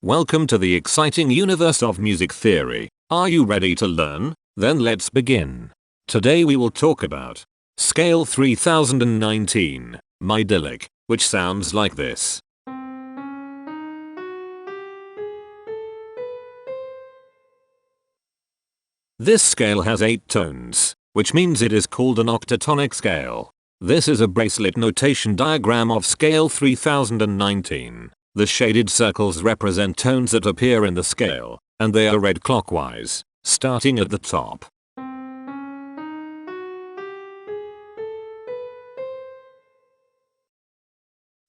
Welcome to the exciting universe of music theory. Are you ready to learn? Then let's begin. Today we will talk about Scale 3019, Mydyllic, which sounds like this. This scale has 8 tones, which means it is called an octatonic scale. This is a bracelet notation diagram of Scale 3019. The shaded circles represent tones that appear in the scale, and they are read clockwise, starting at the top.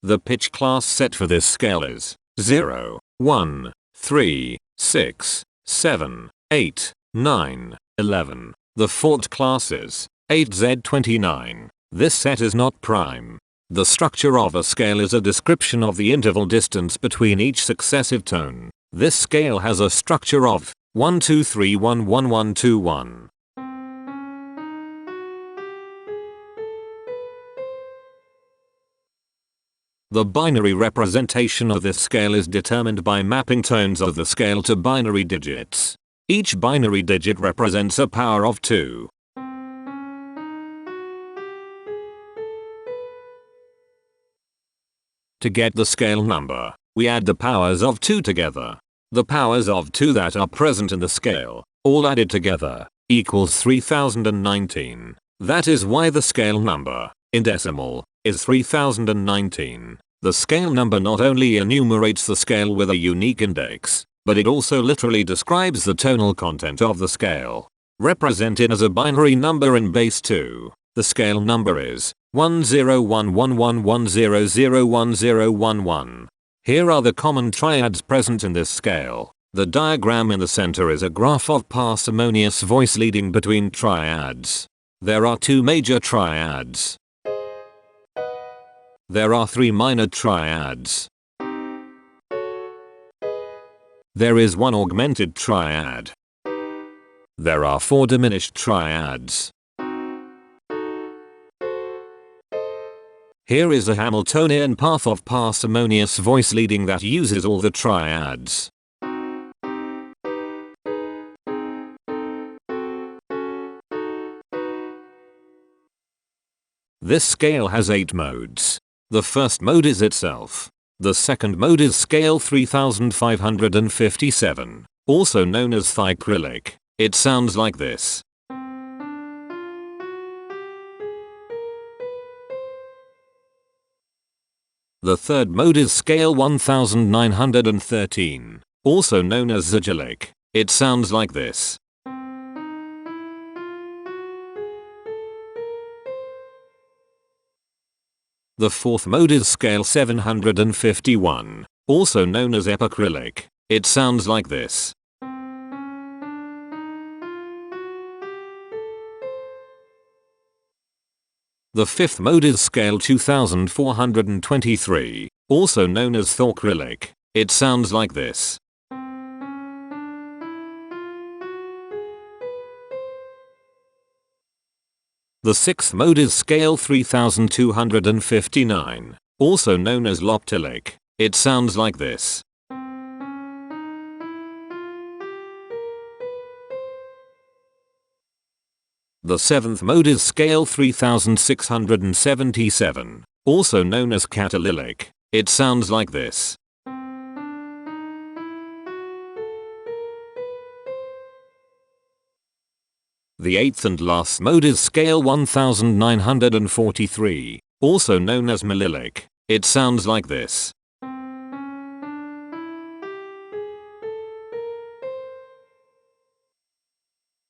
The pitch class set for this scale is 0, 1, 3, 6, 7, 8, 9, 11. The fault class is 8Z29. This set is not prime. The structure of a scale is a description of the interval distance between each successive tone. This scale has a structure of 1 2 3 1 1 1 2 1. The binary representation of this scale is determined by mapping tones of the scale to binary digits. Each binary digit represents a power of 2. To get the scale number, we add the powers of 2 together. The powers of 2 that are present in the scale, all added together, equals 3019. That is why the scale number, in decimal, is 3019. The scale number not only enumerates the scale with a unique index, but it also literally describes the tonal content of the scale. Represented as a binary number in base 2, the scale number is 1011101011. Here are the common triads present in this scale. The diagram in the center is a graph of parsimonious voice leading between triads. There are 2 major triads. There are 3 minor triads. There is 1 augmented triad. There are 4 diminished triads. Here is a Hamiltonian path of parsimonious voice leading that uses all the triads. This scale has 8 modes. The first mode is itself. The second mode is Scale 3557, also known as Mydyllic. It sounds like this. The third mode is Scale 1913, also known as Mydyllic. It sounds like this. The fourth mode is Scale 751, also known as Imperfections. It sounds like this. The fifth mode is Scale 2423, also known as Mydyllic. It sounds like this. The sixth mode is Scale 3259, also known as Mydyllic. It sounds like this. The seventh mode is Scale 3677, also known as Mydyllic. It sounds like this. The eighth and last mode is Scale 1943, also known as Mydyllic. It sounds like this.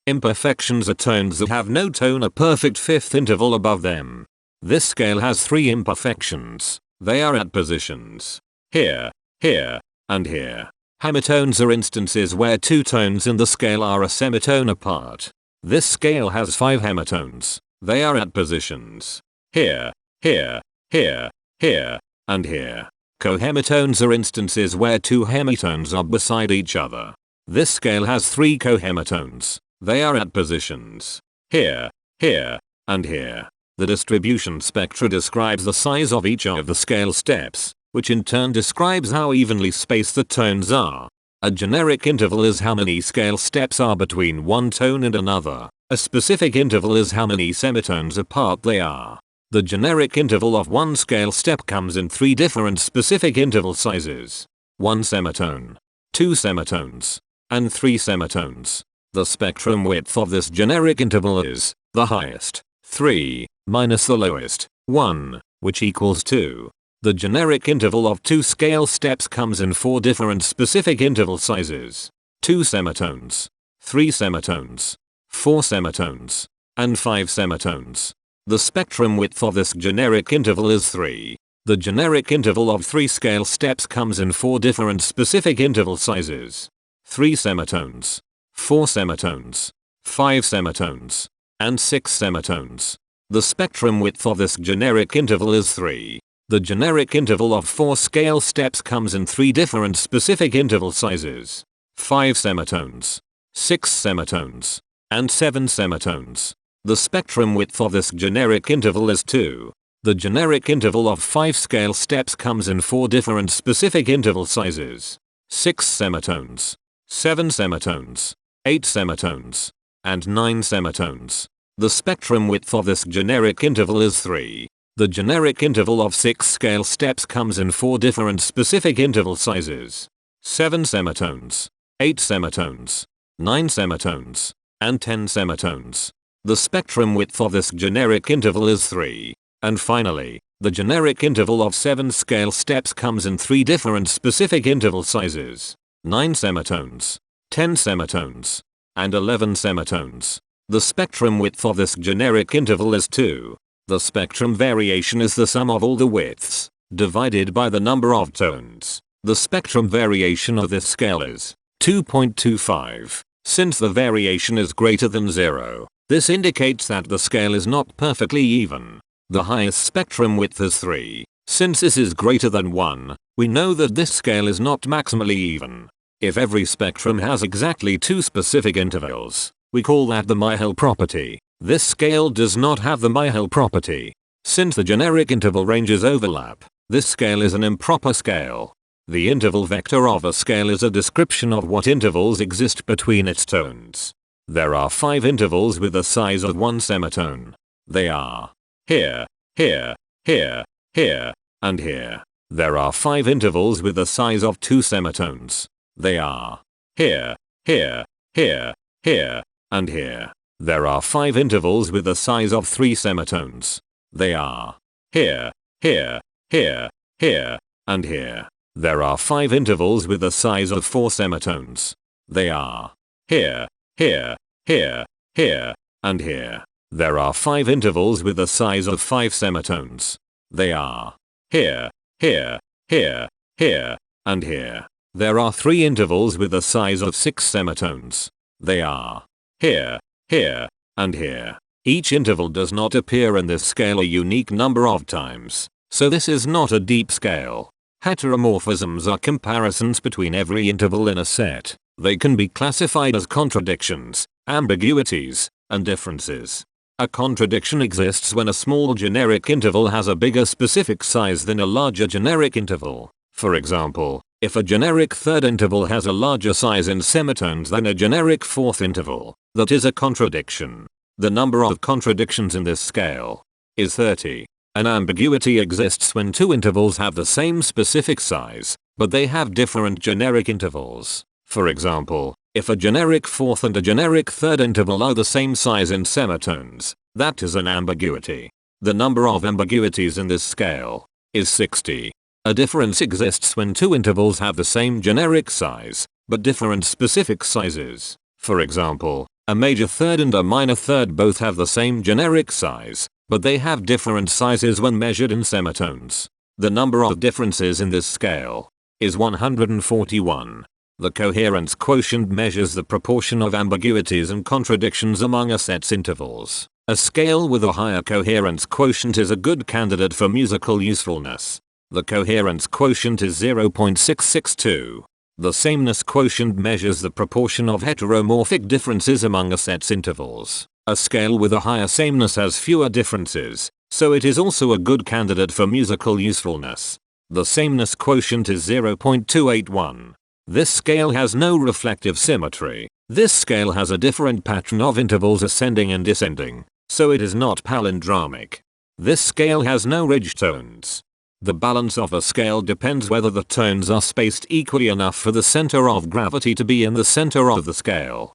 Imperfections are tones that have no tone, a perfect fifth interval above them. This scale has 3 imperfections. They are at positions here, here, and here. Hemitones are instances where 2 tones in the scale are a semitone apart. This scale has 5 hemitones. They are at positions here, here, here, here, and here. Cohemitones are instances where 2 hemitones are beside each other. This scale has 3 cohemitones. They are at positions here, here, and here. The distribution spectra describes the size of each of the scale steps. which in turn describes how evenly spaced the tones are. A generic interval is how many scale steps are between one tone and another. A specific interval is how many semitones apart they are. The generic interval of one scale step comes in 3 different specific interval sizes: 1 semitone, 2 semitones, and 3 semitones. The spectrum width of this generic interval is the highest, 3, minus the lowest, 1, which equals 2. The generic interval of 2 scale steps comes in 4 different specific interval sizes: 2 semitones, 3 semitones, 4 semitones, and 5 semitones. The spectrum width of this generic interval is 3. The generic interval of 3 scale steps comes in 4 different specific interval sizes: 3 semitones, 4 semitones, 5 semitones, and 6 semitones. The spectrum width of this generic interval is 3. The generic interval of 4 scale steps comes in 3 different specific interval sizes: 5 semitones, 6 semitones, and 7 semitones. The spectrum width of this generic interval is 2. The generic interval of 5 scale steps comes in 4 different specific interval sizes: 6 semitones, 7 semitones, 8 semitones, and 9 semitones. The spectrum width of this generic interval is 3. The generic interval of 6 scale steps comes in 4 different specific interval sizes: 7 semitones, 8 semitones, 9 semitones, and 10 semitones. The spectrum width of this generic interval is 3. And finally, the generic interval of 7 scale steps comes in 3 different specific interval sizes: 9 semitones, 10 semitones, and 11 semitones. The spectrum width of this generic interval is 2. The spectrum variation is the sum of all the widths, divided by the number of tones. The spectrum variation of this scale is 2.25. Since the variation is greater than 0, this indicates that the scale is not perfectly even. The highest spectrum width is 3. Since this is greater than 1, we know that this scale is not maximally even. If every spectrum has exactly 2 specific intervals, we call that the Mydyllic property. This scale does not have the Mydyllic property. Since the generic interval ranges overlap, this scale is an improper scale. The interval vector of a scale is a description of what intervals exist between its tones. There are 5 intervals with the size of 1 semitone. They are here, here, here, here, and here. There are 5 intervals with the size of 2 semitones. They are here, here, here, here, and here. There are 5 intervals with the size of 3 semitones. They are here, here, here, here, and here. There are 5 intervals with the size of 4 semitones. They are here, here, here, here, and here. There are 5 intervals with the size of 5 semitones. They are here, here, here, here, and here. There are 3 intervals with the size of 6 semitones. They are here, here, and here. Each interval does not appear in this scale a unique number of times, so this is not a deep scale. Heteromorphisms are comparisons between every interval in a set. They can be classified as contradictions, ambiguities, and differences. A contradiction exists when a small generic interval has a bigger specific size than a larger generic interval. For example, if a generic third interval has a larger size in semitones than a generic fourth interval, that is a contradiction. The number of contradictions in this scale is 30. An ambiguity exists when 2 intervals have the same specific size, but they have different generic intervals. For example, if a generic fourth and a generic third interval are the same size in semitones, that is an ambiguity. The number of ambiguities in this scale is 60. A difference exists when 2 intervals have the same generic size, but different specific sizes. For example, a major third and a minor third both have the same generic size, but they have different sizes when measured in semitones. The number of differences in this scale is 141. The coherence quotient measures the proportion of ambiguities and contradictions among a set's intervals. A scale with a higher coherence quotient is a good candidate for musical usefulness. The coherence quotient is 0.662. The sameness quotient measures the proportion of heteromorphic differences among a set's intervals. A scale with a higher sameness has fewer differences, so it is also a good candidate for musical usefulness. The sameness quotient is 0.281. This scale has no reflective symmetry. This scale has a different pattern of intervals ascending and descending, so it is not palindromic. This scale has no ridge tones. The balance of a scale depends whether the tones are spaced equally enough for the center of gravity to be in the center of the scale.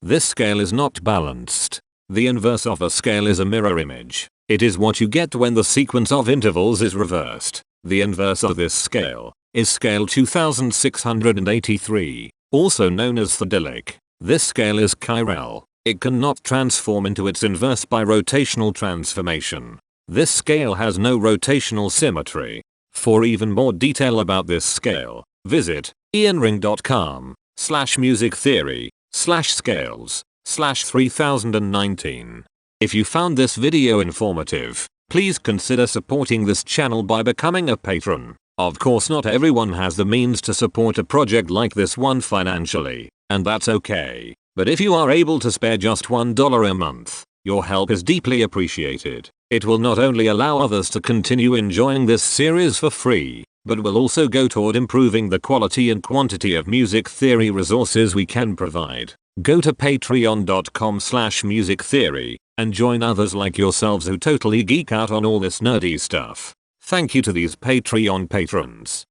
This scale is not balanced. The inverse of a scale is a mirror image. It is what you get when the sequence of intervals is reversed. The inverse of this scale is scale 2683, also known as Mydyllic. This scale is chiral. It cannot transform into its inverse by rotational transformation. This scale has no rotational symmetry. For even more detail about this scale, visit ianring.com/musictheory/scales/3019. If you found this video informative, please consider supporting this channel by becoming a patron. Of course, not everyone has the means to support a project like this one financially, and that's okay. But if you are able to spare just $1 a month, your help is deeply appreciated. It will not only allow others to continue enjoying this series for free, but will also go toward improving the quality and quantity of music theory resources we can provide. Go to patreon.com/musictheory and join others like yourselves who totally geek out on all this nerdy stuff. Thank you to these Patreon patrons.